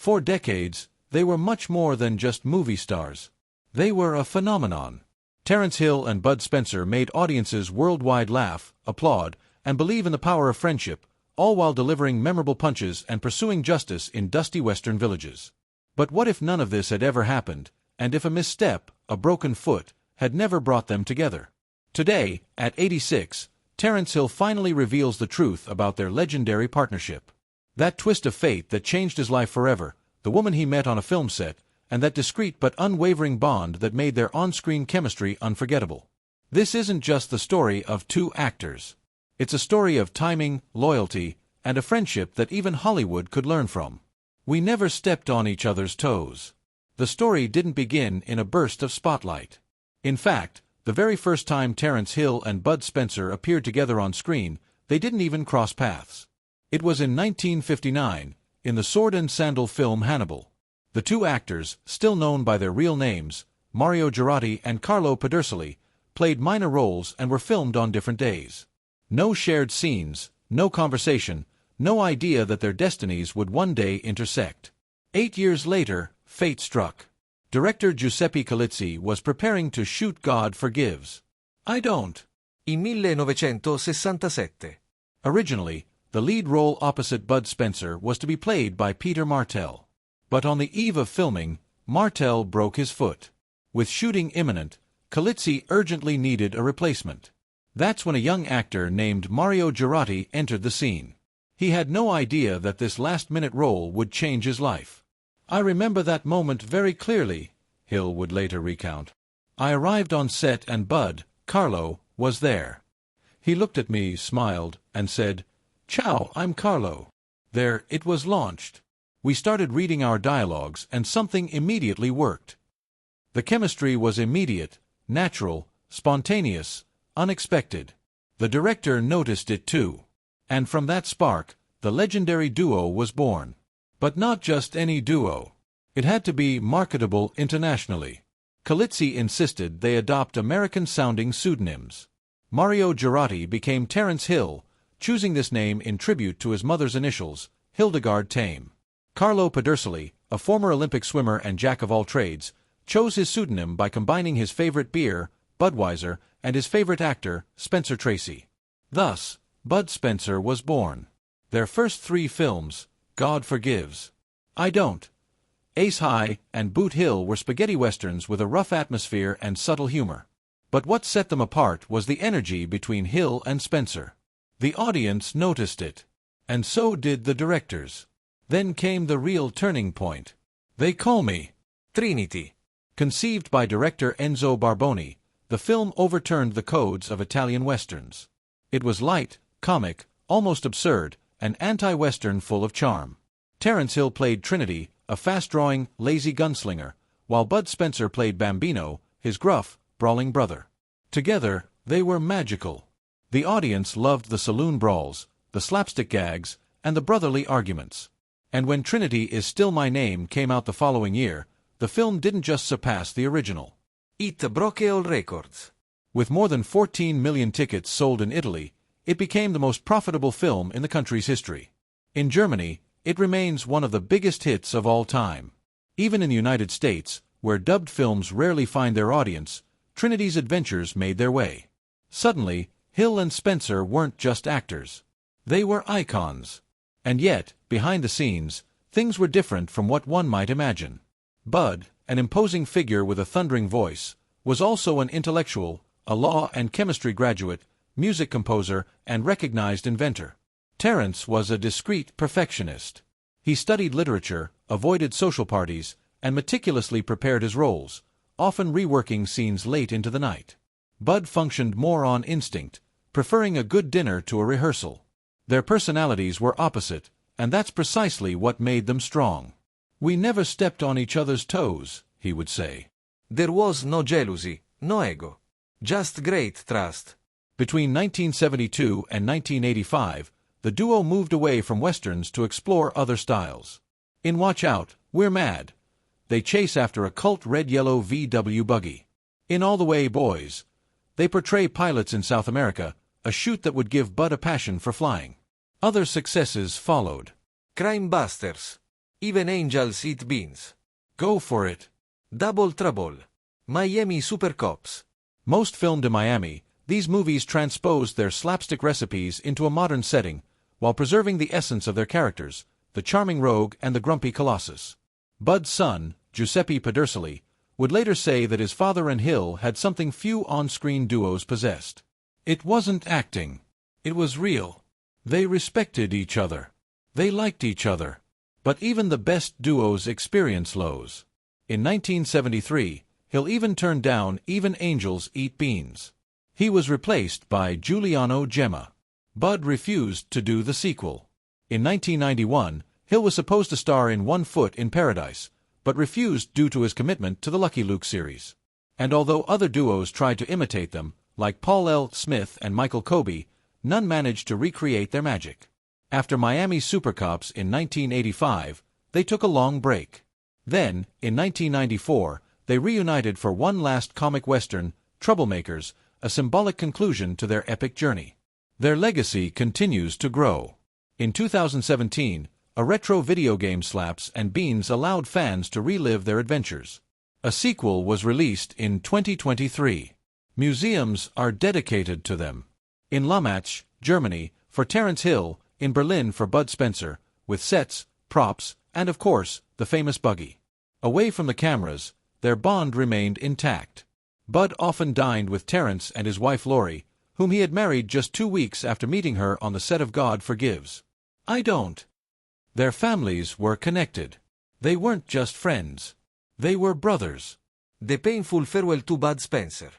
For decades, they were much more than just movie stars. They were a phenomenon. Terence Hill and Bud Spencer made audiences worldwide laugh, applaud, and believe in the power of friendship, all while delivering memorable punches and pursuing justice in dusty western villages. But what if none of this had ever happened, and if a misstep, a broken foot, had never brought them together? Today, at 86, Terence Hill finally reveals the truth about their legendary partnership. That twist of fate that changed his life forever, the woman he met on a film set, and that discreet but unwavering bond that made their on-screen chemistry unforgettable. This isn't just the story of two actors. It's a story of timing, loyalty, and a friendship that even Hollywood could learn from. We never stepped on each other's toes. The story didn't begin in a burst of spotlight. In fact, the very first time Terence Hill and Bud Spencer appeared together on screen, they didn't even cross paths. It was in 1959, in the sword and sandal film Hannibal. The two actors, still known by their real names, Mario Girardi and Carlo Pedersoli, played minor roles and were filmed on different days. No shared scenes, no conversation, no idea that their destinies would one day intersect. 8 years later, fate struck. Director Giuseppe Calizzi was preparing to shoot God Forgives. I Don't. In 1967. Originally, the lead role opposite Bud Spencer was to be played by Peter Martell. But on the eve of filming, Martell broke his foot. With shooting imminent, Calizzi urgently needed a replacement. That's when a young actor named Mario Girardi entered the scene. He had no idea that this last-minute role would change his life. I remember that moment very clearly, Hill would later recount. I arrived on set and Bud, Carlo, was there. He looked at me, smiled, and said, "Ciao, I'm Carlo." There, it was launched. We started reading our dialogues and something immediately worked. The chemistry was immediate, natural, spontaneous, unexpected. The director noticed it too. And from that spark, the legendary duo was born. But not just any duo. It had to be marketable internationally. Calizzi insisted they adopt American-sounding pseudonyms. Mario Girardi became Terence Hill, choosing this name in tribute to his mother's initials, Hildegard Tame. Carlo Pedersoli, a former Olympic swimmer and jack of all trades, chose his pseudonym by combining his favorite beer, Budweiser, and his favorite actor, Spencer Tracy. Thus, Bud Spencer was born. Their first 3 films, God Forgives, I Don't, Ace High, and Boot Hill were spaghetti westerns with a rough atmosphere and subtle humor. But what set them apart was the energy between Hill and Spencer. The audience noticed it. And so did the directors. Then came the real turning point. They Call Me Trinity. Conceived by director Enzo Barboni, the film overturned the codes of Italian westerns. It was light, comic, almost absurd, an anti-western full of charm. Terence Hill played Trinity, a fast-drawing, lazy gunslinger, while Bud Spencer played Bambino, his gruff, brawling brother. Together, they were magical. The audience loved the saloon brawls, the slapstick gags, and the brotherly arguments. And when Trinity Is Still My Name came out the following year, the film didn't just surpass the original. It broke all records. With more than 14 million tickets sold in Italy, it became the most profitable film in the country's history. In Germany, it remains one of the biggest hits of all time. Even in the United States, where dubbed films rarely find their audience, Trinity's adventures made their way. Suddenly, Hill and Spencer weren't just actors. They were icons. And yet, behind the scenes, things were different from what one might imagine. Bud, an imposing figure with a thundering voice, was also an intellectual, a law and chemistry graduate, music composer, and recognized inventor. Terence was a discreet perfectionist. He studied literature, avoided social parties, and meticulously prepared his roles, often reworking scenes late into the night. Bud functioned more on instinct, preferring a good dinner to a rehearsal. Their personalities were opposite, and that's precisely what made them strong. "We never stepped on each other's toes," he would say. There was no jealousy, no ego. Just great trust. Between 1972 and 1985, the duo moved away from westerns to explore other styles. In Watch Out, We're Mad, they chase after a cult red-yellow VW buggy. In All the Way Boys, they portray pilots in South America, a shoot that would give Bud a passion for flying. Other successes followed. Crime Busters. Even angels eat beans. Go for it. Double Trouble. Miami Super Cops. Most filmed in Miami, these movies transposed their slapstick recipes into a modern setting, while preserving the essence of their characters, the charming rogue and the grumpy colossus. Bud's son, Giuseppe Pedersoli, would later say that his father and Hill had something few on-screen duos possessed. It wasn't acting. It was real. They respected each other. They liked each other. But even the best duos experience lows. In 1973, Hill even turned down Even Angels Eat Beans. He was replaced by Giuliano Gemma. Bud refused to do the sequel. In 1991, Hill was supposed to star in One Foot in Paradise, but refused due to his commitment to the Lucky Luke series. And although other duos tried to imitate them, like Paul L. Smith and Michael Coby, none managed to recreate their magic. After Miami Super Cops in 1985, they took a long break. Then, in 1994, they reunited for one last comic western, Troublemakers, a symbolic conclusion to their epic journey. Their legacy continues to grow. In 2017, a retro video game Slaps and Beans allowed fans to relive their adventures. A sequel was released in 2023. Museums are dedicated to them. In Lommatzsch, Germany, for Terence Hill, in Berlin for Bud Spencer, with sets, props, and of course, the famous buggy. Away from the cameras, their bond remained intact. Bud often dined with Terence and his wife Lori, whom he had married just 2 weeks after meeting her on the set of God Forgives. I Don't. Their families were connected. They weren't just friends. They were brothers. The Painful Farewell to Bud Spencer.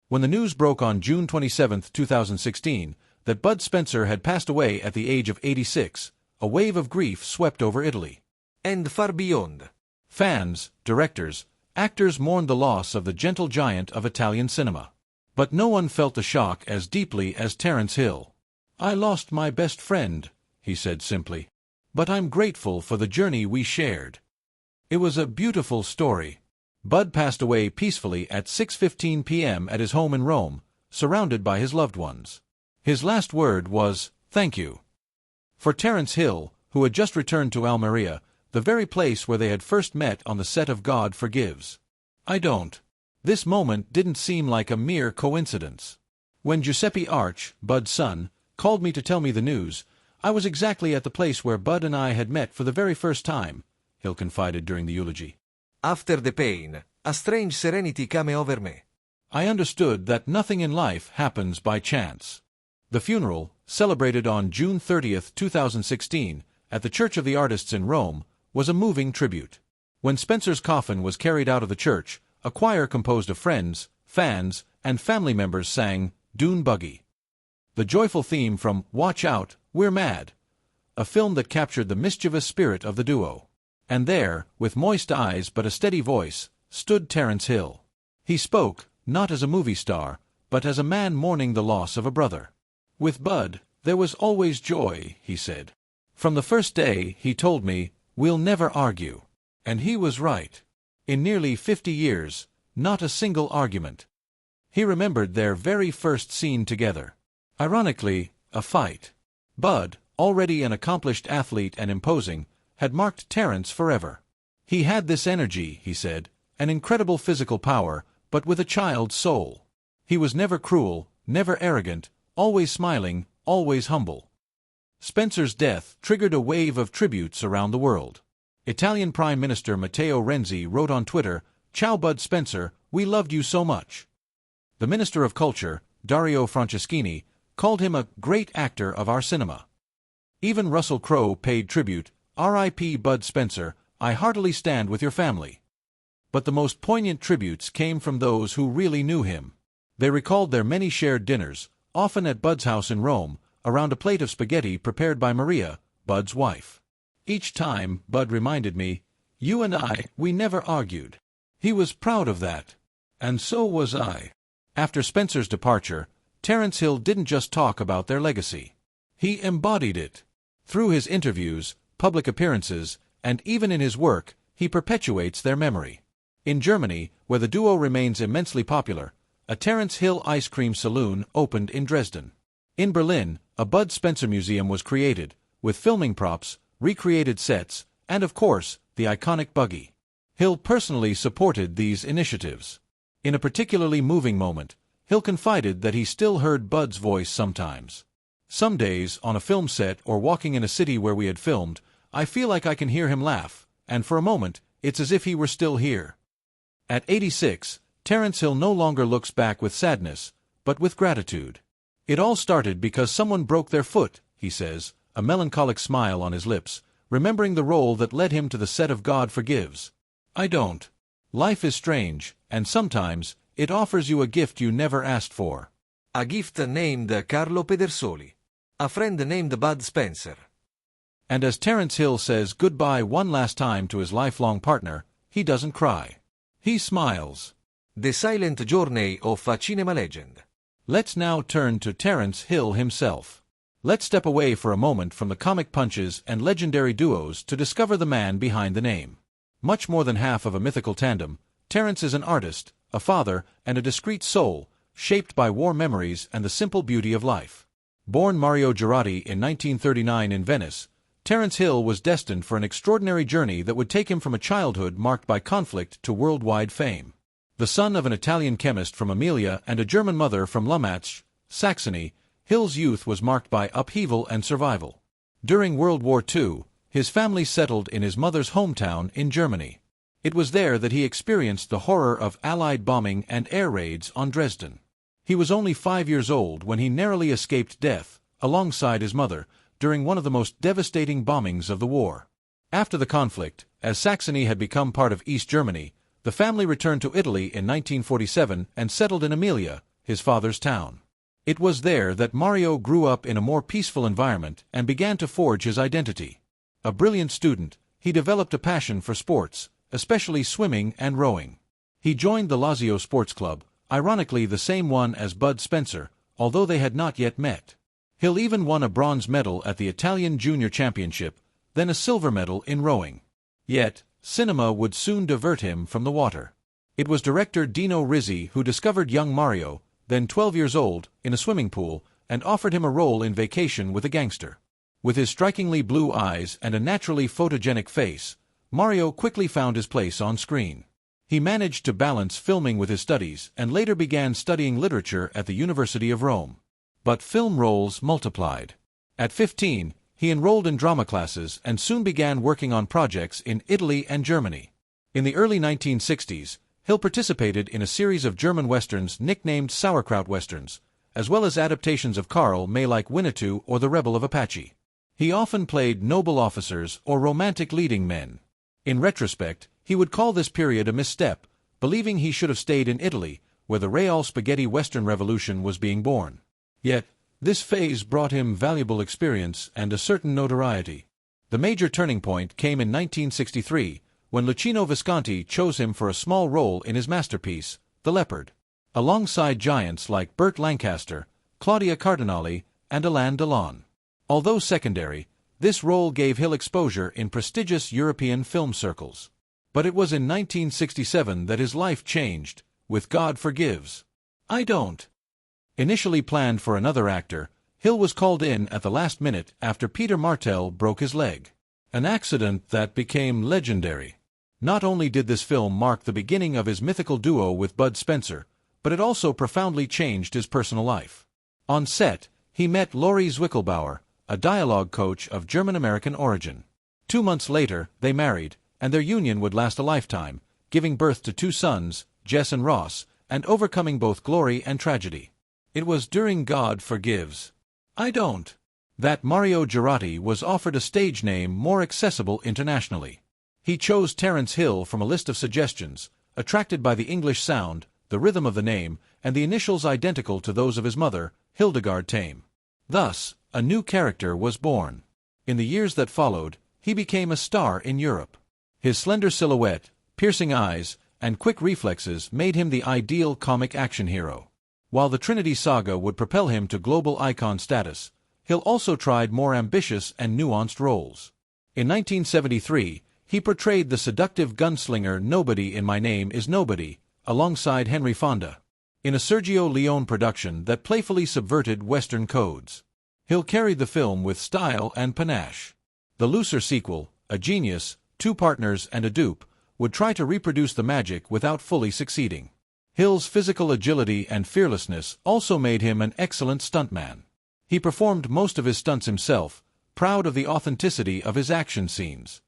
When the news broke on June 27, 2016, that Bud Spencer had passed away at the age of 86, a wave of grief swept over Italy. And far beyond. Fans, directors, actors mourned the loss of the gentle giant of Italian cinema. But no one felt the shock as deeply as Terence Hill. I lost my best friend, he said simply. But I'm grateful for the journey we shared. It was a beautiful story. Bud passed away peacefully at 6:15 p.m. at his home in Rome, surrounded by his loved ones. His last word was, "Thank you." For Terence Hill, who had just returned to Almeria, the very place where they had first met on the set of God Forgives. I don't. This moment didn't seem like a mere coincidence. When Giuseppe Arch, Bud's son, called me to tell me the news, I was exactly at the place where Bud and I had met for the very first time, Hill confided during the eulogy. After the pain, a strange serenity came over me. I understood that nothing in life happens by chance. The funeral, celebrated on June 30, 2016, at the Church of the Artists in Rome, was a moving tribute. When Spencer's coffin was carried out of the church, a choir composed of friends, fans, and family members sang Dune Buggy, the joyful theme from Watch Out, We're Mad, a film that captured the mischievous spirit of the duo. And there, with moist eyes but a steady voice, stood Terence Hill. He spoke, not as a movie star, but as a man mourning the loss of a brother. With Bud, there was always joy, he said. From the first day, he told me, we'll never argue. And he was right. In nearly 50 years, not a single argument. He remembered their very first scene together. Ironically, a fight. Bud, already an accomplished athlete and imposing, had marked Terence forever. He had this energy, he said, an incredible physical power, but with a child's soul. He was never cruel, never arrogant, always smiling, always humble. Spencer's death triggered a wave of tributes around the world. Italian Prime Minister Matteo Renzi wrote on Twitter, "Ciao Bud Spencer, we loved you so much." The Minister of Culture, Dario Franceschini, called him a great actor of our cinema. Even Russell Crowe paid tribute, R.I.P. Bud Spencer, I heartily stand with your family. But the most poignant tributes came from those who really knew him. They recalled their many shared dinners, often at Bud's house in Rome, around a plate of spaghetti prepared by Maria, Bud's wife. Each time, Bud reminded me, you and I, we never argued. He was proud of that. And so was I. After Spencer's departure, Terence Hill didn't just talk about their legacy. He embodied it. Through his interviews, public appearances, and even in his work, he perpetuates their memory. In Germany, where the duo remains immensely popular, a Terence Hill ice cream saloon opened in Dresden. In Berlin, a Bud Spencer museum was created, with filming props, recreated sets, and of course, the iconic buggy. Hill personally supported these initiatives. In a particularly moving moment, Hill confided that he still heard Bud's voice sometimes. "Some days, on a film set or walking in a city where we had filmed, I feel like I can hear him laugh, and for a moment, it's as if he were still here." At 86, Terence Hill no longer looks back with sadness, but with gratitude. "It all started because someone broke their foot," he says, a melancholic smile on his lips, remembering the role that led him to the set of God Forgives. "I don't. Life is strange, and sometimes, it offers you a gift you never asked for." A gift named Carlo Pedersoli. A friend named Bud Spencer. And as Terence Hill says goodbye one last time to his lifelong partner, he doesn't cry. He smiles. The Silent Journey of a Cinema Legend. Let's now turn to Terence Hill himself. Let's step away for a moment from the comic punches and legendary duos to discover the man behind the name. Much more than half of a mythical tandem, Terence is an artist, a father, and a discreet soul, shaped by war memories and the simple beauty of life. Born Mario Girardi in 1939 in Venice, Terence Hill was destined for an extraordinary journey that would take him from a childhood marked by conflict to worldwide fame. The son of an Italian chemist from Amelia and a German mother from Lumatsch, Saxony, Hill's youth was marked by upheaval and survival. During World War II, his family settled in his mother's hometown in Germany. It was there that he experienced the horror of Allied bombing and air raids on Dresden. He was only 5 years old when he narrowly escaped death, alongside his mother, during one of the most devastating bombings of the war. After the conflict, as Saxony had become part of East Germany, the family returned to Italy in 1947 and settled in Amelia, his father's town. It was there that Mario grew up in a more peaceful environment and began to forge his identity. A brilliant student, he developed a passion for sports, especially swimming and rowing. He joined the Lazio Sports Club, ironically the same one as Bud Spencer, although they had not yet met. Hill even won a bronze medal at the Italian Junior Championship, then a silver medal in rowing. Yet, cinema would soon divert him from the water. It was director Dino Risi who discovered young Mario, then 12 years old, in a swimming pool, and offered him a role in Vacation with a Gangster. With his strikingly blue eyes and a naturally photogenic face, Mario quickly found his place on screen. He managed to balance filming with his studies and later began studying literature at the University of Rome. But film roles multiplied. At 15, he enrolled in drama classes and soon began working on projects in Italy and Germany. In the early 1960s, Hill participated in a series of German westerns nicknamed sauerkraut westerns, as well as adaptations of Karl May like Winnetou or The Rebel of Apache. He often played noble officers or romantic leading men. In retrospect, he would call this period a misstep, believing he should have stayed in Italy, where the Real Spaghetti Western Revolution was being born. Yet, this phase brought him valuable experience and a certain notoriety. The major turning point came in 1963, when Luchino Visconti chose him for a small role in his masterpiece, The Leopard. Alongside giants like Burt Lancaster, Claudia Cardinale, and Alain Delon. Although secondary, this role gave Hill exposure in prestigious European film circles. But it was in 1967 that his life changed, with God Forgives. I Don't. Initially planned for another actor, Hill was called in at the last minute after Peter Martell broke his leg. An accident that became legendary. Not only did this film mark the beginning of his mythical duo with Bud Spencer, but it also profoundly changed his personal life. On set, he met Laurie Zwickelbauer, a dialogue coach of German-American origin. 2 months later, they married, and their union would last a lifetime, giving birth to 2 sons, Jess and Ross, and overcoming both glory and tragedy. It was during God Forgives. I Don't. That Mario Girardi was offered a stage name more accessible internationally. He chose Terence Hill from a list of suggestions, attracted by the English sound, the rhythm of the name, and the initials identical to those of his mother, Hildegard Tame. Thus, a new character was born. In the years that followed, he became a star in Europe. His slender silhouette, piercing eyes, and quick reflexes made him the ideal comic action hero. While the Trinity Saga would propel him to global icon status, Hill also tried more ambitious and nuanced roles. In 1973, he portrayed the seductive gunslinger Nobody in My Name is Nobody, alongside Henry Fonda, in a Sergio Leone production that playfully subverted Western codes. Hill carried the film with style and panache. The looser sequel, a genius, two partners and a dupe, would try to reproduce the magic without fully succeeding. Hill's physical agility and fearlessness also made him an excellent stuntman. He performed most of his stunts himself, proud of the authenticity of his action scenes.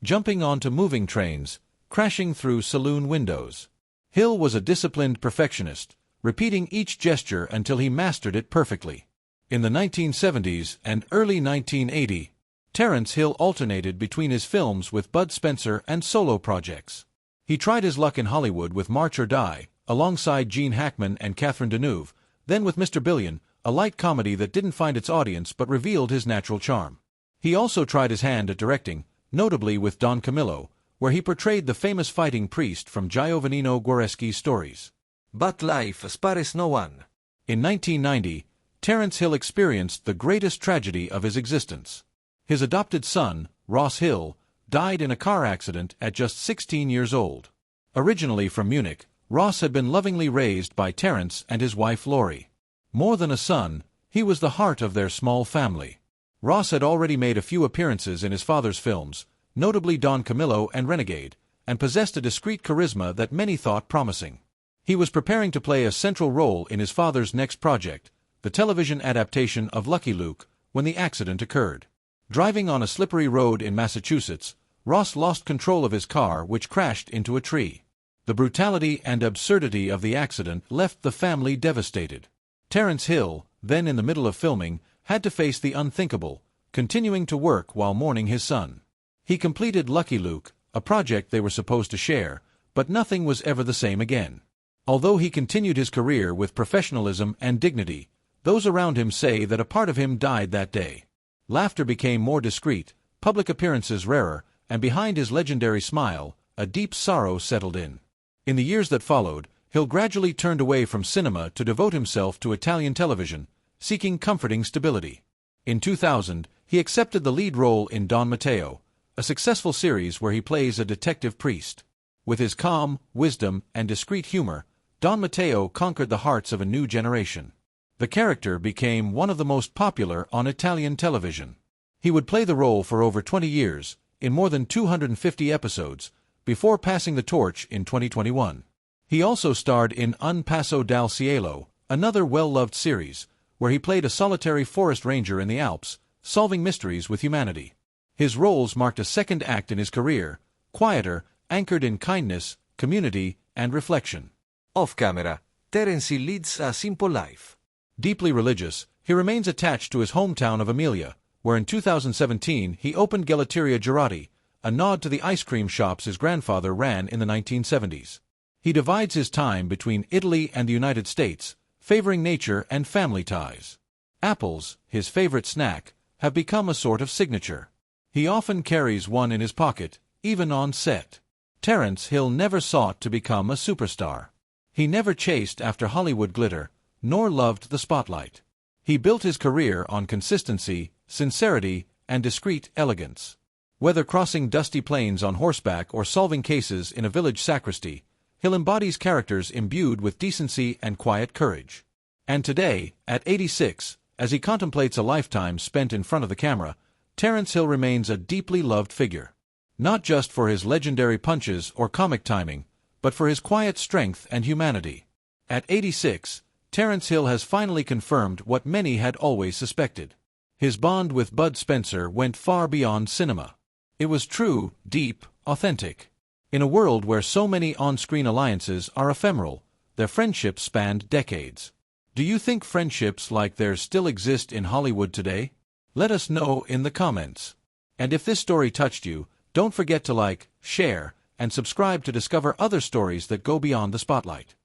Jumping onto moving trains, crashing through saloon windows. Hill was a disciplined perfectionist, repeating each gesture until he mastered it perfectly. In the 1970s and early 1980s, Terence Hill alternated between his films with Bud Spencer and solo projects. He tried his luck in Hollywood with March or Die, alongside Gene Hackman and Catherine Deneuve, then with Mr. Billion, a light comedy that didn't find its audience but revealed his natural charm. He also tried his hand at directing, notably with Don Camillo, where he portrayed the famous fighting priest from Giovannino Guareschi's stories. But life spares no one. In 1990, Terence Hill experienced the greatest tragedy of his existence. His adopted son, Ross Hill, died in a car accident at just 16 years old. Originally from Munich, Ross had been lovingly raised by Terence and his wife Laurie. More than a son, he was the heart of their small family. Ross had already made a few appearances in his father's films, notably Don Camillo and Renegade, and possessed a discreet charisma that many thought promising. He was preparing to play a central role in his father's next project, the television adaptation of Lucky Luke, when the accident occurred. Driving on a slippery road in Massachusetts, Ross lost control of his car, which crashed into a tree. The brutality and absurdity of the accident left the family devastated. Terence Hill, then in the middle of filming, had to face the unthinkable, continuing to work while mourning his son. He completed Lucky Luke, a project they were supposed to share, but nothing was ever the same again. Although he continued his career with professionalism and dignity, those around him say that a part of him died that day. Laughter became more discreet, public appearances rarer, and behind his legendary smile, a deep sorrow settled in. In the years that followed, Hill gradually turned away from cinema to devote himself to Italian television, seeking comforting stability. In 2000, he accepted the lead role in Don Matteo, a successful series where he plays a detective priest. With his calm, wisdom, and discreet humor, Don Matteo conquered the hearts of a new generation. The character became one of the most popular on Italian television. He would play the role for over 20 years, in more than 250 episodes, before passing the torch in 2021. He also starred in Un Passo dal Cielo, another well-loved series, where he played a solitary forest ranger in the Alps, solving mysteries with humanity. His roles marked a second act in his career, quieter, anchored in kindness, community, and reflection. Off-camera, Terence Hill leads a simple life. Deeply religious, he remains attached to his hometown of Emilia, where in 2017 he opened Gelateria Girardi, a nod to the ice cream shops his grandfather ran in the 1970s. He divides his time between Italy and the United States, favoring nature and family ties. Apples, his favorite snack, have become a sort of signature. He often carries one in his pocket, even on set. Terence Hill never sought to become a superstar. He never chased after Hollywood glitter, nor loved the spotlight. He built his career on consistency, sincerity, and discreet elegance. Whether crossing dusty plains on horseback or solving cases in a village sacristy, Hill embodies characters imbued with decency and quiet courage. And today, at 86, as he contemplates a lifetime spent in front of the camera, Terence Hill remains a deeply loved figure. Not just for his legendary punches or comic timing, but for his quiet strength and humanity. At 86, Terence Hill has finally confirmed what many had always suspected. His bond with Bud Spencer went far beyond cinema. It was true, deep, authentic. In a world where so many on-screen alliances are ephemeral, their friendships spanned decades. Do you think friendships like theirs still exist in Hollywood today? Let us know in the comments. And if this story touched you, don't forget to like, share, and subscribe to discover other stories that go beyond the spotlight.